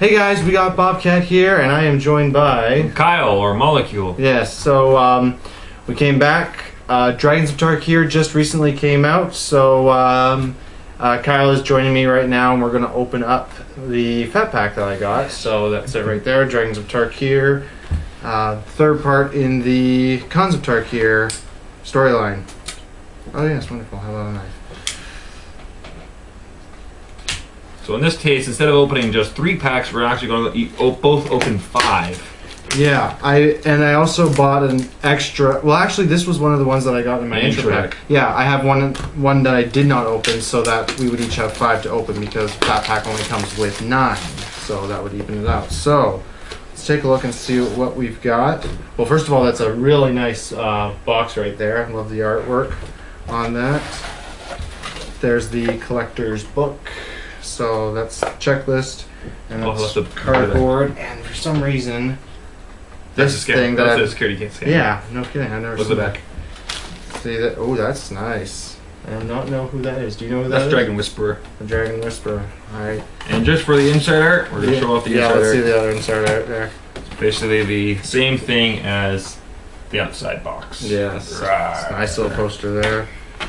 Hey guys, we got Bobcat here, and I am joined by Kyle or Molecule. Yes, so we came back. Dragons of Tarkir just recently came out, so Kyle is joining me right now, and we're going to open up the Fat Pack that I got. So that's it right there, Dragons of Tarkir. Third part in the Cons of Tarkir storyline. Oh yes, wonderful. How about a knife? So in this case, instead of opening just 3 packs, we're actually going to both open 5. Yeah, I also bought an extra. Well, actually, this was one of the ones that I got in my intro pack. Yeah, I have one that I did not open, so that we would each have 5 to open because that pack only comes with 9, so that would even it out. So let's take a look and see what we've got. Well, first of all, that's a really nice box right there. I love the artwork on that. There's the collector's book. So that's the checklist, and that's cardboard, and for some reason, this thing that's a security scan. Yeah, no kidding. I've never seen that. See that? Oh, that's nice. I do not know who that is. Do you know who that is? That's Dragon Whisperer. The Dragon Whisperer. All right. And just for the inside art, we're gonna show off the inside art. Yeah, let's see the other inside art there. It's basically the same thing as the outside box. Yes. Right. Nice little poster there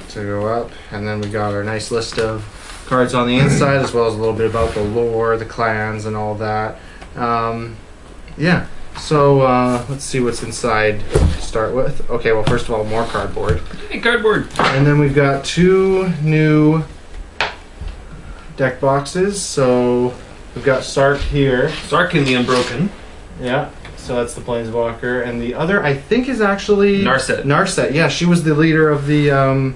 to go up, and then we got our nice list of cards on the inside, as well as a little bit about the lore, the clans, and all that. Yeah, so let's see what's inside to start with. Okay, well, first of all, more cardboard. Hey, cardboard! And then we've got 2 new deck boxes. So we've got Sark here. Sark in the Unbroken. Yeah, so that's the Planeswalker. And the other, I think, is actually Narset. Narset, yeah, she was the leader of the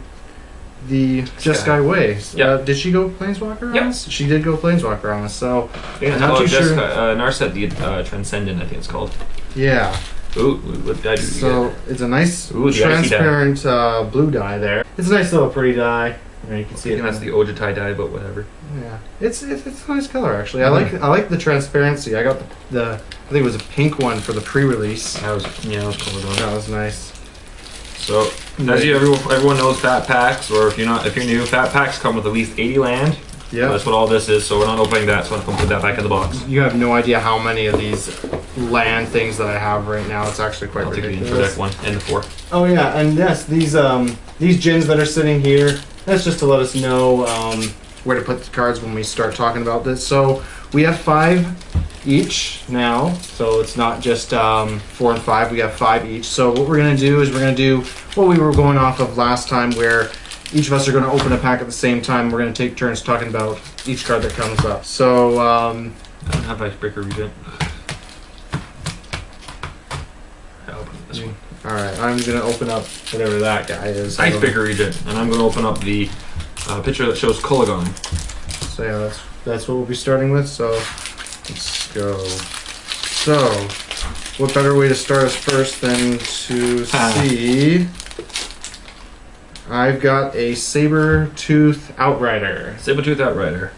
Jeskai Way. Yeah. Did she go Planeswalker on us? Yep. She did go Planeswalker on us, so I'm not too sure. Narset the Transcendent, I think it's called. Yeah. Ooh, what die do you So get? it's a nice transparent blue die there. It's a nice little pretty die. You can see it. That's the Ojutai die, but whatever. Yeah, it's a nice color actually. I like the transparency. I got the I think it was a pink one for the pre-release. That was colored on. That was nice. So as everyone knows, Fat Packs, or if you're new, Fat Packs come with at least 80 land. Yeah, that's what all this is. So we're not opening that. So I'm gonna put that back in the box. You have no idea how many of these land things that I have right now. It's actually quite ridiculous. I'll take the intro deck one and the 4. Oh yeah, and yes, these gins that are sitting here. That's just to let us know where to put the cards when we start talking about this. So we have 5 each now, so it's not just 4 and 5. We have 5 each. So what we're gonna do is we're gonna do what we were going off of last time, where each of us are gonna open a pack at the same time. We're gonna take turns talking about each card that comes up. So I don't have Icebreaker Regent. I'll open this one. All right, I'm gonna open up whatever that guy is. Icebreaker Regent, and I'm gonna open up the picture that shows Kolagon. So yeah, that's what we'll be starting with. So let's go. So, what better way to start us first than to see? I've got a Saber-Tooth Outrider. Saber-Tooth Outrider.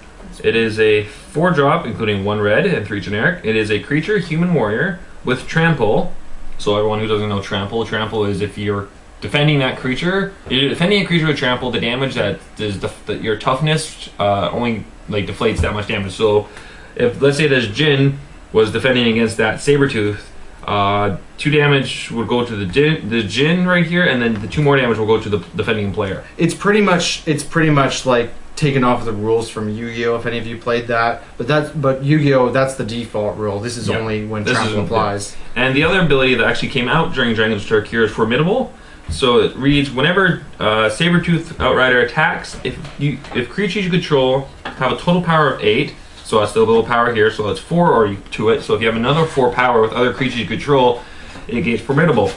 It is a 4-drop, including 1 red and 3 generic. It is a creature, human warrior, with trample. So everyone who doesn't know trample is if you're defending that creature, you're defending a creature with trample, the damage that is your toughness only deflates that much damage. So if, let's say this Jin was defending against that Saber-Tooth, 2 damage would go to the Jin right here, and then the 2 more damage will go to the defending player. It's pretty much like taken off the rules from Yu-Gi-Oh! If any of you played that, but Yu-Gi-Oh! That's the default rule. This is only when trample applies. And the other ability that actually came out during Dragons of Tarkir is Formidable. So it reads, whenever Saber-Tooth Outrider attacks, if creatures you control have a total power of 8, so that's the little power here, so that's 4 or to it. So if you have another 4 power with other creatures you control, it gains Formidable.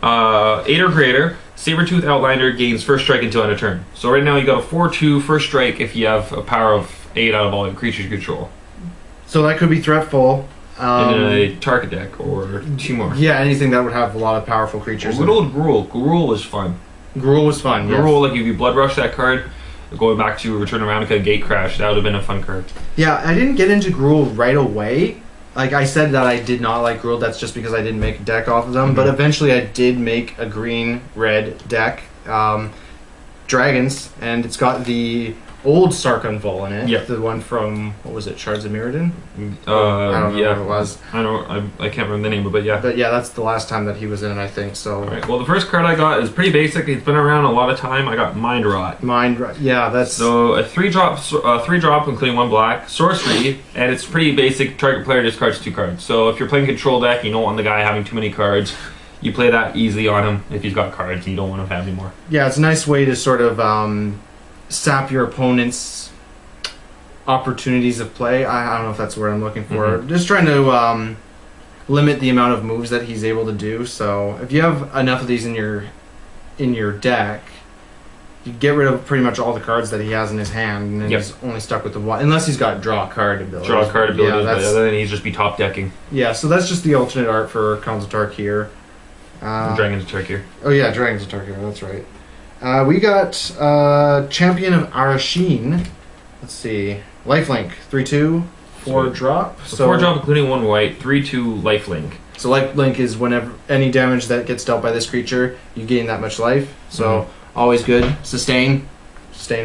8 or greater, Saber-Tooth Outrider gains first strike until end of turn. So right now you got a 4/2 first strike if you have a power of 8 out of all your creatures you control. So that could be threatful. In a Tarkir deck or 2 more. Yeah, anything that would have a lot of powerful creatures. Good old Gruul. Gruul was fun. Gruul was fun, yes. Gruul, like if you Blood Rush that card, going back to Return of Ravnica Gate Crash, that would have been a fun card. Yeah, I didn't get into Gruul right away. Like I said that I did not like Gruul, that's just because I didn't make a deck off of them, but eventually I did make a green-red deck. Dragons, and it's got the old Sarkhanvol in it. Yep. The one from, what was it, Shards of Mirrodin? I don't know yeah. what it was. I can't remember the name, but yeah. But yeah, that's the last time that he was in it, I think. So. All right. Well, the first card I got is pretty basic. It's been around a lot of time. I got Mind Rot. Yeah, that's. So a 3-drop, including 1 black, sorcery, and it's pretty basic. Target player discards 2 cards. So if you're playing control deck, and you don't want the guy having too many cards. You play that easily on him if he's got cards and you don't want him to have any more. Yeah, it's a nice way to sort of sap your opponent's opportunities of play. I don't know if that's the word I'm looking for. Just trying to limit the amount of moves that he's able to do. So if you have enough of these in your deck, you get rid of pretty much all the cards that he has in his hand, and then he's only stuck with the one, unless he's got draw card ability. Draw card ability, but other than he's just be top decking. Yeah, so that's just the alternate art for Khans of Tarkir. Dragons of Tarkir. Oh yeah, Dragons of Tarkir, that's right. We got Champion of Arasheen. Let's see. Lifelink, 3/2, 4 drop. So 4 drop, including 1 white, 3/2 lifelink. So lifelink is whenever any damage that gets dealt by this creature, you gain that much life. So always good. Sustain,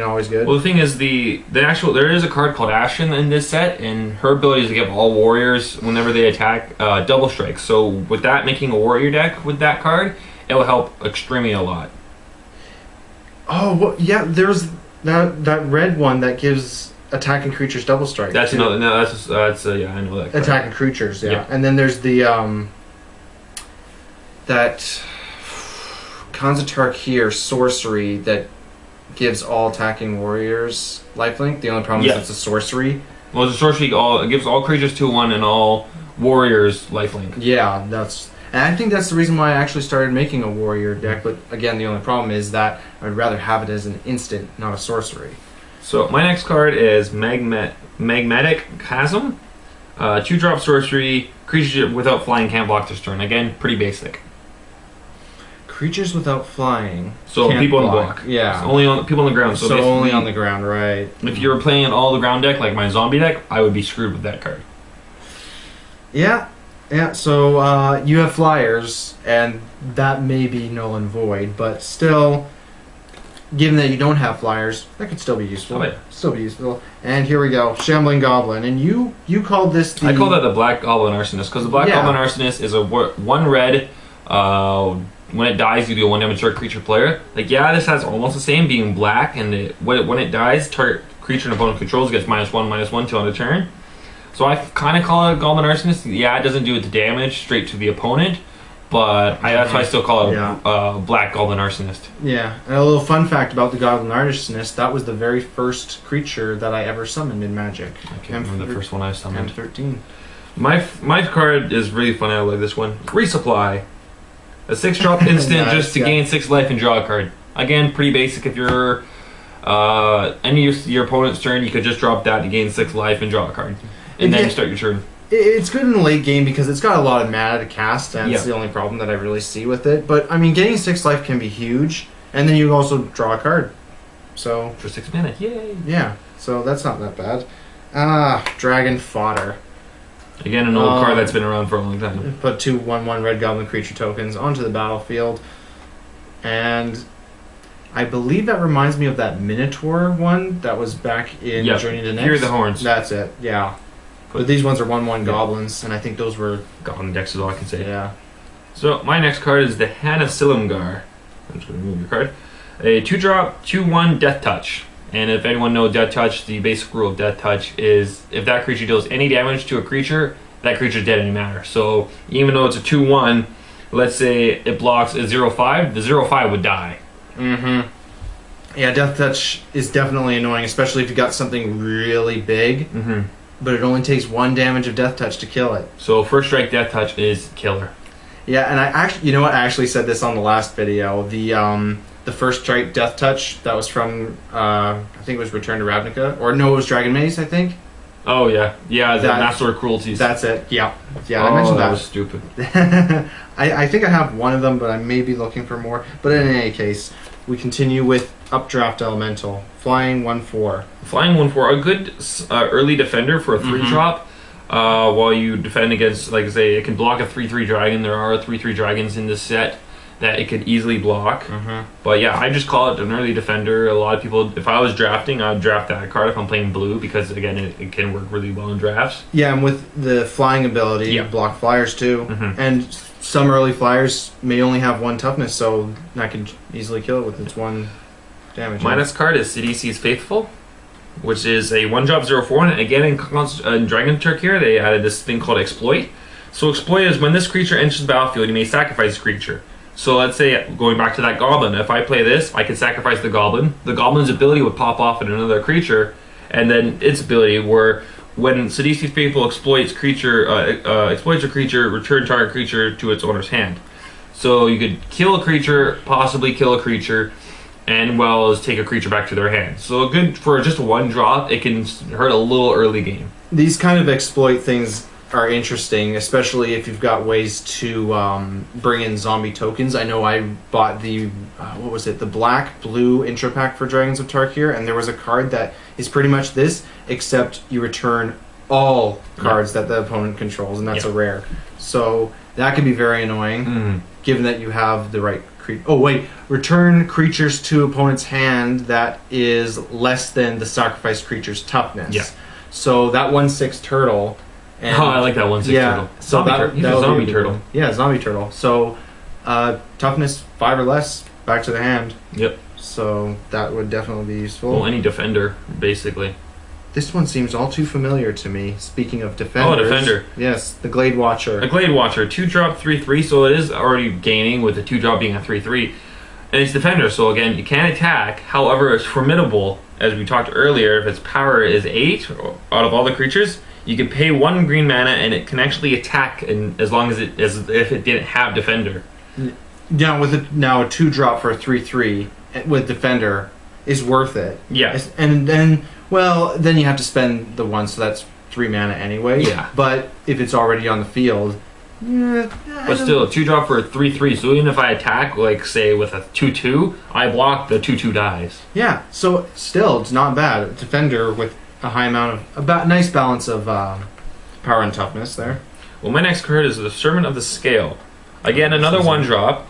always good. Well, the thing is, there is a card called Ashen in this set, and her ability is to give all warriors, whenever they attack, double strikes. So with that, making a warrior deck with that card, it will help extremely a lot. Oh, well, yeah, there's that red one that gives attacking creatures double strike. That's another. No, that's yeah, I know that card. Attacking creatures, yeah. And then there's the that Khans of Tarkir sorcery that gives all attacking warriors lifelink. The only problem is it's a sorcery. Well, it's a sorcery. It gives all creatures 2/1 and all warriors lifelink. Yeah, and I think that's the reason why I actually started making a warrior deck. But again, the only problem is that I'd rather have it as an instant, not a sorcery. So my next card is Magmatic Chasm. 2-drop sorcery. Creatures without flying can't block this turn. Again, pretty basic. Creatures without flying. So can't people on the block. Yeah. So only on people on the ground. So only on the ground, right? If you were playing an all the ground deck like my zombie deck, I would be screwed with that card. Yeah. So you have flyers, and that may be null and void, but still, given that you don't have flyers, that could still be useful. Oh, yeah. Still be useful. And here we go, Shambling Goblin, and you called this I call that the Black Goblin Arsonist, because the Black Goblin Arsonist is a 1 red. When it dies, you deal 1 damage to a creature player. Like, yeah, this has almost the same, being black, and when it dies, target creature and opponent controls gets -1/-1 till end of turn. So I kind of call it a Goblin Arsonist. Yeah, it doesn't do the damage straight to the opponent, but that's why I still call it Black Goblin Arsonist. Yeah, and a little fun fact about the Goblin Arsonist, that was the very first creature that I ever summoned in Magic. I can't remember the first one I summoned. M13. My card is really fun. I like this one. Resupply. A 6-drop instant just to gain 6 life and draw a card. Again, pretty basic. If you're your opponent's turn, you could just drop that to gain 6 life and draw a card. And then start your turn. It's good in the late game because it's got a lot of mana to cast, and it's the only problem that I really see with it. But, I mean, getting 6 life can be huge, and then you also draw a card. So for 6 mana, yay! Yeah, so that's not that bad. Dragon Fodder. Again, an old card that's been around for a long time. Put 2 1/1 red goblin creature tokens onto the battlefield. And I believe that reminds me of that Minotaur one that was back in Journey to Nyx. Hear the Horns. That's it, yeah. But these ones are 1/1 goblins, and I think those were... Goblin decks is all I can say. Yeah. So, my next card is the Hannah Silumgar. I'm just going to move your card. A 2-drop, 2/1 Death Touch. And if anyone knows Death Touch, the basic rule of Death Touch is if that creature deals any damage to a creature, that creature's dead in any manner. So even though it's a 2/1, let's say it blocks a 0/5, the 0/5 would die. Yeah, Death Touch is definitely annoying, especially if you got something really big. But it only takes 1 damage of Death Touch to kill it. So First Strike Death Touch is killer. Yeah, and I actually, you know what? I actually said this on the last video. The First Strike Death Touch that was from I think it was Return to Ravnica, or no, it was Dragon Maze, I think. Oh yeah, the Master of Cruelties. That's it. Yeah, I mentioned that. That was stupid. I think I have one of them, but I may be looking for more. But in any case, we continue with Updraft Elemental, flying 1/4. Flying 1/4, a good early defender for a 3-drop. While you defend against, like I say, it can block a 3/3 dragon. There are 3/3 dragons in this set. that it could easily block. Mm-hmm. But yeah, I just call it an early defender. A lot of people, if I was drafting, I would draft that card if I'm playing blue because again, it can work really well in drafts. Yeah, and with the flying ability, Yeah. block flyers too. Mm-hmm. And some early flyers may only have 1 toughness, so I can easily kill it with its 1 damage. My next card is Sidisi's Faithful, which is a 1-drop 0/4. And again, in Dragon Tarkir, they added this thing called Exploit. So Exploit is when this creature enters the battlefield, you may sacrifice a creature. So let's say, going back to that Goblin, if I play this, I can sacrifice the Goblin. The Goblin's ability would pop off in another creature, and then its ability, where when Sidisi's Faithful exploits a creature, return target creature to its owner's hand. So you could kill a creature, possibly kill a creature, and well as take a creature back to their hand. So good for just 1 drop, it can hurt a little early game. These kind of exploit things are interesting, especially if you've got ways to bring in zombie tokens. I know I bought the the black-blue intro pack for Dragons of Tarkir, and there was a card that is pretty much this, except you return all cards that the opponent controls, and that's a rare. So that can be very annoying, given that you have the right creature. Oh wait, return creatures to opponent's hand that is less than the sacrificed creature's toughness. Yeah. So that 1/6 turtle. And I like that 1/6 turtle. So He's a zombie turtle. Yeah, zombie turtle. So toughness 5 or less, back to the hand. Yep. So that would definitely be useful. Well, any defender, basically. This one seems all too familiar to me. Speaking of defenders. Oh, a defender. Yes, the Glade Watcher. A Glade Watcher, 2-drop 3/3, so it is already gaining with the 2-drop being a 3/3. And it's defender, so again, you can attack. However, it's formidable, as we talked earlier. If its power is 8 out of all the creatures, you can pay 1 green mana and it can actually attack, and as long as if it didn't have defender. Now with now a 2-drop for a 3/3 with defender is worth it. Yeah. And then then you have to spend the 1, so that's 3 mana anyway. Yeah. But if it's already on the field, but still, a 2-drop for a 3/3. So even if I attack, like say with a 2/2, I block, the 2/2 dies. Yeah. So still, it's not bad. Defender with a high amount of nice balance of power and toughness there. Well, my next card is the Servant of the Scale. Again, another 1-drop.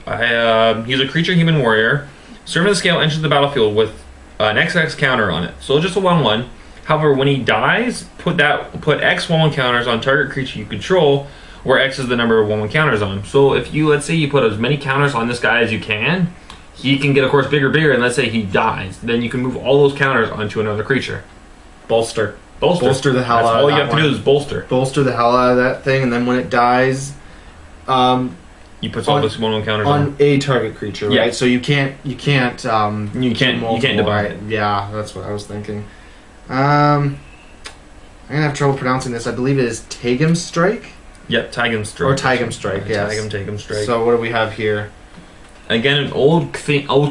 He's a creature human warrior. Servant of the Scale enters the battlefield with an XX counter on it. So just a 1/1. However, when he dies, put X 1/1 counters on target creature you control, where X is the number of 1/1 counters on him. So if you, let's say you put as many counters on this guy as you can, he can get, of course, bigger, and let's say he dies. Then you can move all those counters onto another creature. Bolster the hell That's out of that all you have to do is bolster. Bolster the hell out of that thing, and then when it dies, you put all those 1/1 counters on a target creature, right? Yeah. So you can't You can't divide it. Yeah, that's what I was thinking. I'm gonna have trouble pronouncing this. I believe it is Tagum Strike. Yep, Tagum Strike. Or Tagum Strike, yes. Tagum Strike. So what do we have here? Again, an old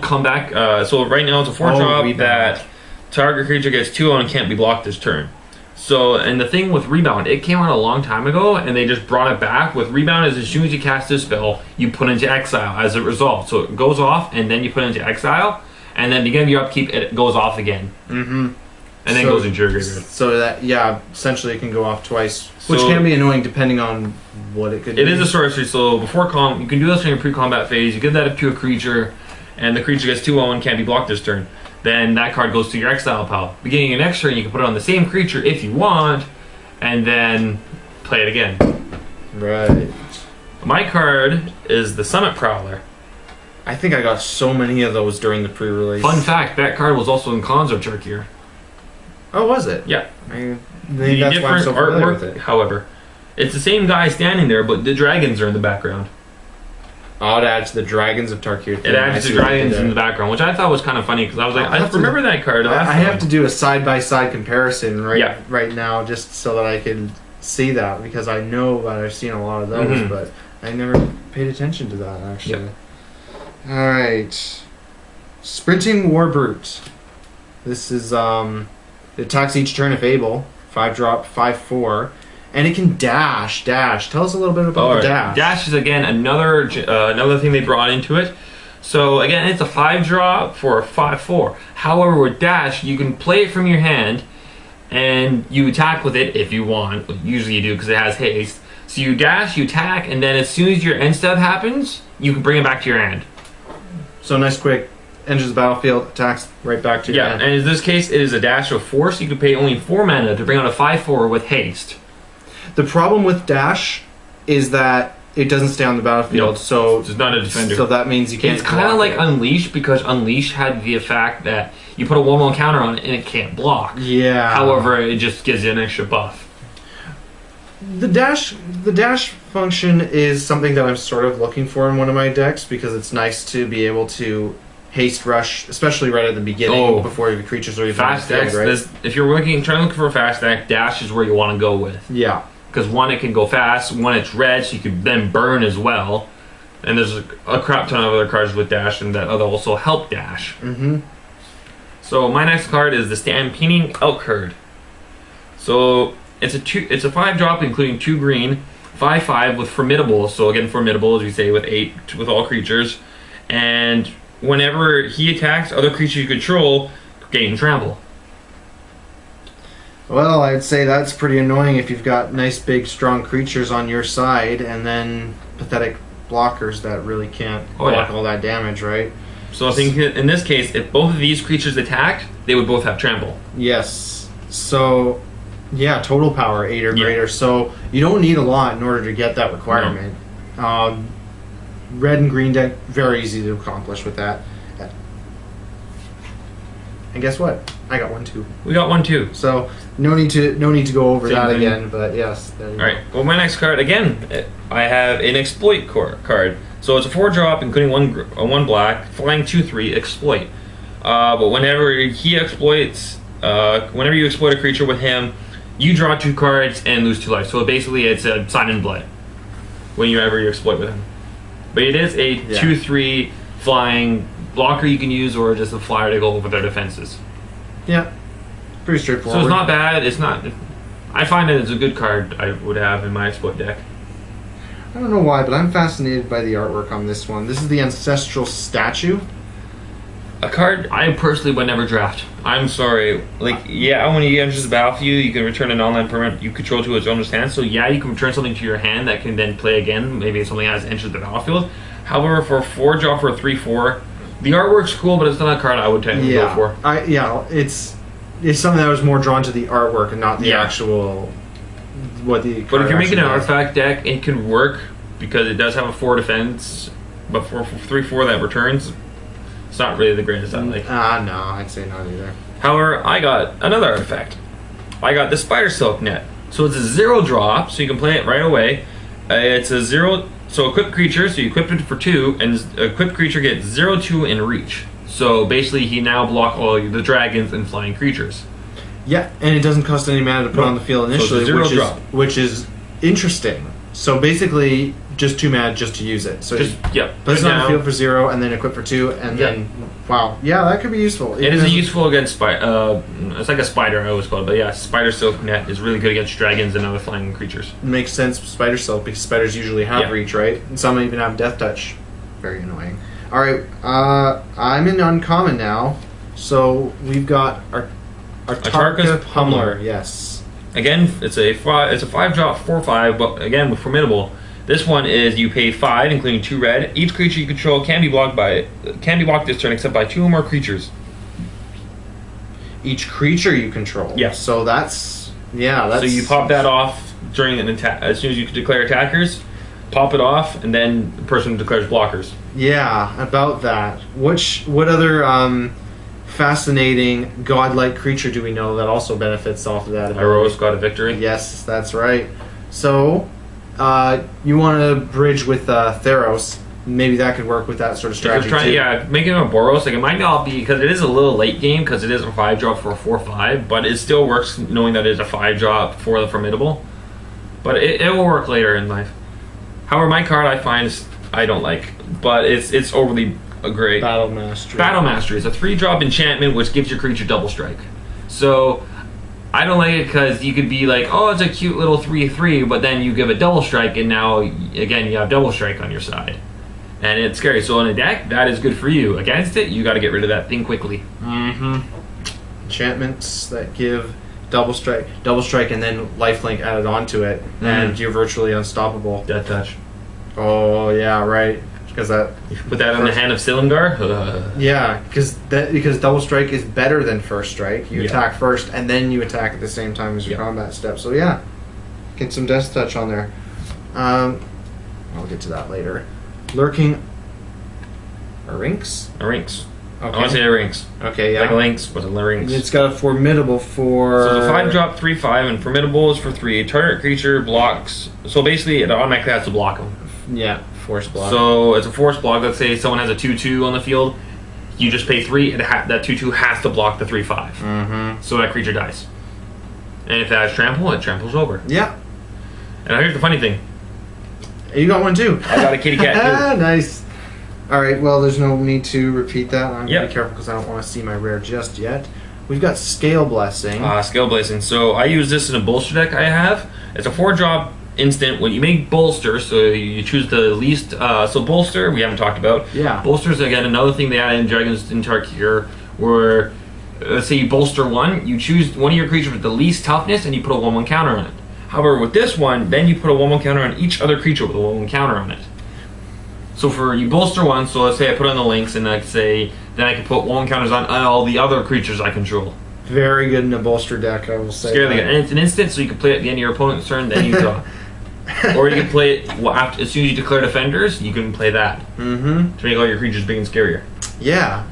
comeback. So right now it's a 4-drop that target creature gets 2 and can't be blocked this turn. So, and the thing with Rebound, it came out a long time ago, and they just brought it back. With Rebound, is as soon as you cast this spell, you put it into exile as a result. So it goes off, and then you put it into exile, and then again your upkeep, it goes off again. Mm-hmm. And then goes into your graveyard. So that, essentially it can go off twice, which can be annoying depending on what it could be. It is a sorcery, so before you can do this in your pre-combat phase. You give that up to a creature, and the creature gets 2/1 and can't be blocked this turn. Then that card goes to your exile pile. Beginning of next turn, you can put it on the same creature if you want, and then play it again. Right. My card is the Summit Prowler. I think I got so many of those during the pre-release. Fun fact, that card was also in Khans of Tarkir. Oh, was it? Yeah. Maybe that's why I'm so familiar with it. However, it's the same guy standing there, but the dragons are in the background. Oh, it adds the Dragons of Tarkir. It adds the dragons in the background, which I thought was kind of funny because I was like, I remember that card. I have to do a side-by-side comparison right now just so that I can see that, because I know that I've seen a lot of those, but I never paid attention to that, actually. Yep. All right. Sprinting War Brute. This is, it attacks each turn if able. 5-drop, 5/4. And it can dash. Tell us a little bit about the dash. Dash is, again, another thing they brought into it. So, again, it's a 5-drop for a 5/4. However, with dash, you can play it from your hand, and you attack with it if you want. Usually you do because it has haste. So you dash, you attack, and then as soon as your end step happens, you can bring it back to your hand. So nice quick, enters the battlefield, attacks right back to your Yeah, hand. and in this case, it is a dash of 4, so you can pay only 4 mana to bring out a 5/4 with haste. The problem with dash is that it doesn't stay on the battlefield, Yep. so It's not a defender. So that means you can't. It's kind of block like it. Unleash, because Unleash had the effect that you put a 1/1 counter on it and it can't block. Yeah. However, it just gives you an extra buff. The dash function is something that I'm sort of looking for in one of my decks because it's nice to be able to haste rush, especially right at the beginning before your creatures are even Fast on the decks, field, right? if you're trying to look for a fast deck, dash is where you want to go with. Yeah. Because one, it can go fast. One, it's red, so you can then burn as well. And there's a crap ton of other cards with dash and that also help dash. Mm-hmm. So my next card is the Stampeding Elk Herd. So it's a 5-drop, including 2 green, 5/5 with Formidable. So again, Formidable, as we say, with 8 with all creatures. And whenever he attacks, other creatures you control gain Trample. Well, I'd say that's pretty annoying if you've got nice, big, strong creatures on your side and then pathetic blockers that really can't block all that damage, right? So I think in this case, if both of these creatures attacked, they would both have Trample. Yes. So, yeah, total power 8 or greater. So you don't need a lot in order to get that requirement. Red and green deck, very easy to accomplish with that. And guess what? I got one too. We got one too. So no need to go over Same that thing. again. But yes. There you All right. Well, my next card again, I have an Exploit card. So it's a 4-drop, including one black, flying 2/3, Exploit. But whenever he exploits, whenever you exploit a creature with him, you draw 2 cards and lose 2 life. So basically, it's a Sign in Blood whenever you exploit with him. But it is a 2/3 flying blocker you can use, or just a flyer to go over their defenses. Yeah. Pretty straightforward. So it's not bad. It's not. I find that it's a good card I would have in my exploit deck. I don't know why, but I'm fascinated by the artwork on this one. This is the Ancestral Statue. A card I personally would never draft. I'm sorry. Like, yeah, when he enters the battlefield, you can return an online permanent you control to its owner's hand. So yeah, you can return something to your hand that can then play again. Maybe something has entered the battlefield. However, for a 4-drop for a 3/4, the artwork's cool, but it's not a card I would tend to go for. It's something that was more drawn to the artwork and not the actual what the. But if you're making an does. artifact deck, it can work because it does have a 4 defense, but for 3/4 that returns, it's not really the greatest I like. No, I'd say not either. However, I got another artifact. I got the Spider Silk Net. So it's a 0-drop, so you can play it right away. It's a 0. So equip creature, so you equip it for 2, and equipped creature gets 0/2 in reach. So basically, he now block all the dragons and flying creatures. Yeah, and it doesn't cost any mana to put on the field initially, So it's a 0-drop. which is interesting. So basically, just 2 mana just to use it. So Just place it on the field for 0, and then equip for 2, and then wow, yeah, that could be useful. It is useful against spider. It's like a spider I always call it, but yeah, Spider Silk Net is really good against dragons and other flying creatures. Makes sense, Spider Silk, because spiders usually have Yeah. reach, right? And some even have Death Touch. Very annoying. All right, I'm in uncommon now, so we've got our Tarkir Pummeler. Yes. Again, it's a 5-drop 4/5, but again with Formidable. This one is you pay 5, including 2 red. Each creature you control can be blocked this turn, except by 2 or more creatures. Each creature you control. Yes. So that's So you pop that off during an attack. As soon as you declare attackers, pop it off, and then the person declares blockers. Yeah, about that. What other fascinating godlike creature do we know that also benefits off of that ability? Heroes got a victory. Yes, that's right. So, you want to bridge with Theros. Maybe that could work with that sort of strategy too. Making him a Boros, like it might not be, because it is a little late game, because it is a 5-drop for a 4/5, but it still works knowing that it's a 5-drop for the Formidable. But it will work later in life. However, my card I find I don't like, but it's overly great. Battle Mastery. Battle Mastery is a 3-drop enchantment which gives your creature double strike. So I don't like it because you could be like, oh, it's a cute little 3/3, but then you give a double strike, and now again you have double strike on your side, and it's scary. So in a deck, that is good for you. Against it, you got to get rid of that thing quickly. Enchantments that give double strike, and then lifelink added onto it, and you're virtually unstoppable. Death touch. Oh yeah, right. because that. You put that on the hand of Silumgar. Yeah, because double strike is better than first strike. You attack first and then you attack at the same time as your combat step. So yeah, get some death touch on there. I'll get to that later. Lurking Rinks? A Rinks. Okay. I want to say a Rinks. Okay, yeah. Like a Lynx, but a Rinks. It's got a formidable for. So the 5-drop 3/5 and formidable is for 3. Target creature blocks. So basically, it automatically has to block them. Yeah, force block. So it's a force block. Let's say someone has a 2/2 on the field. You just pay 3, and that 2/2 has to block the 3/5. Mm-hmm. So that creature dies. And if that has trample, it tramples over. Yeah. And now here's the funny thing. You got one too. I got a kitty cat too. Nice. All right. Well, there's no need to repeat that. I'm gonna Yep. be careful because I don't want to see my rare just yet. We've got Scale Blessing. Scale Blazing. So I use this in a bolster deck I have. It's a 4-drop instant. When you make bolster, so you choose the least. So bolster, we haven't talked about. Yeah. Bolster's again another thing they added in Dragons in Tarkir, where let's say you bolster 1, you choose one of your creatures with the least toughness, and you put a 1/1 counter on it. However, with this one, then you put a 1/1 counter on each other creature with a 1/1 counter on it. So for you bolster 1, so let's say I put on the Lynx, and I say then I can put 1/1 counters on all the other creatures I control. Very good in a bolster deck, I will say. Scarily good. And it's an instant, so you can play it at the end of your opponent's turn, then you draw. Or you can play it after, as soon as you declare defenders, you can play that Mm-hmm. to make all your creatures big and scarier. Yeah.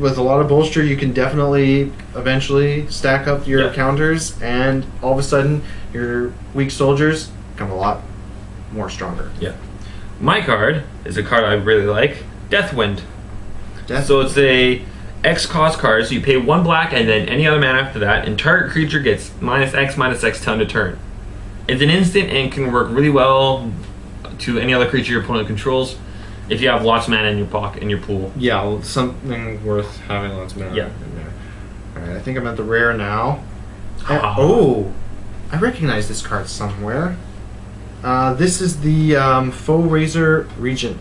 With a lot of bolster, you can definitely eventually stack up your counters, and all of a sudden, your weak soldiers become a lot more stronger. Yeah. My card is a card I really like, Deathwind. So it's a X cost card, so you pay 1 black and then any other mana after that, and target creature gets -X/-X turn to turn. It's an instant and can work really well to any other creature your opponent controls if you have lots of mana in your pocket, in your pool. Yeah, well, something worth having lots of mana Yeah. in there. Alright, I think I'm at the rare now. Ah. Oh! I recognize this card somewhere. This is the Faux Razor Regent.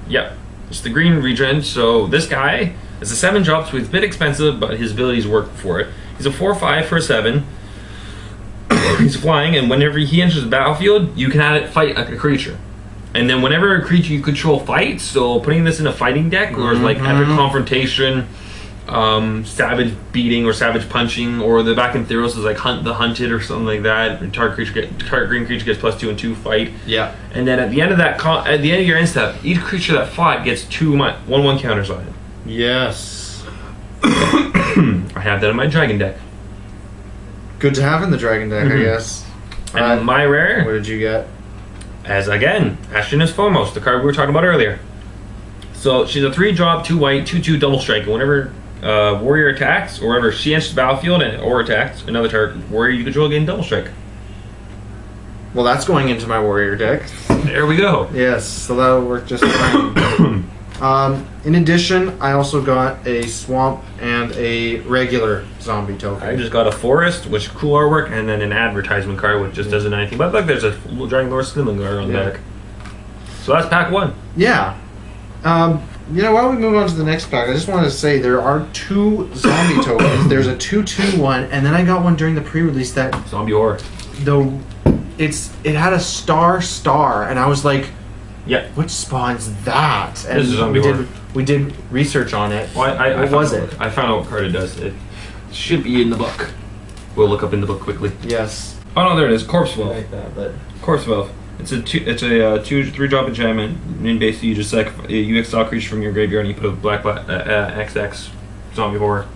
Yep. It's the green regent, so this guy is a 7-drop, so he's a bit expensive, but his abilities work for it. He's a 4/5 for a 7. He's flying, and whenever he enters the battlefield, you can have it fight a creature. And then whenever a creature you control fights, so putting this in a fighting deck, or like epic confrontation, savage beating or savage punching, or the back in Theros is like hunt the hunted or something like that. Target green creature gets +2 and 2 fight. Yeah. And then at the end of that, at the end of your end step, each creature that fought gets 2 1/1 counters on it. Yes. I have that in my dragon deck. Good to have in the Dragon deck, I guess. And my rare, What did you get? as again, Ashton is Foremost, the card we were talking about earlier. So she's a 3-drop, 2 white, 2/2 double strike. And whenever warrior attacks, or whenever she enters the battlefield or attacks another target warrior you control, again double strike. Well, that's going into my warrior deck. There we go. Yes, so that'll work just fine. In addition, I also got a swamp and a regular zombie token. I just got a forest, which is cool artwork, and then an advertisement card, which just doesn't anything. But look, there's a Dragon Lord Slimlingar on the deck. So that's pack 1. Yeah. You know, while we move on to the next pack, I just wanted to say there are 2 zombie tokens. There's a 2/2 one, and then I got one during the pre-release that Zombie horror. it had a star, and I was like, Yeah. what spawns that? And This is zombie horror. we did research on it. Well, I What was it? I found out what card it does. It should be in the book. We'll look up in the book quickly. Yes. Oh no, there it is. Corpse Wolf. Like that, but Corpse Wolf. It's a 2/3-drop enchantment. And basically, you just you exile creature from your graveyard and you put a black XX zombie horror.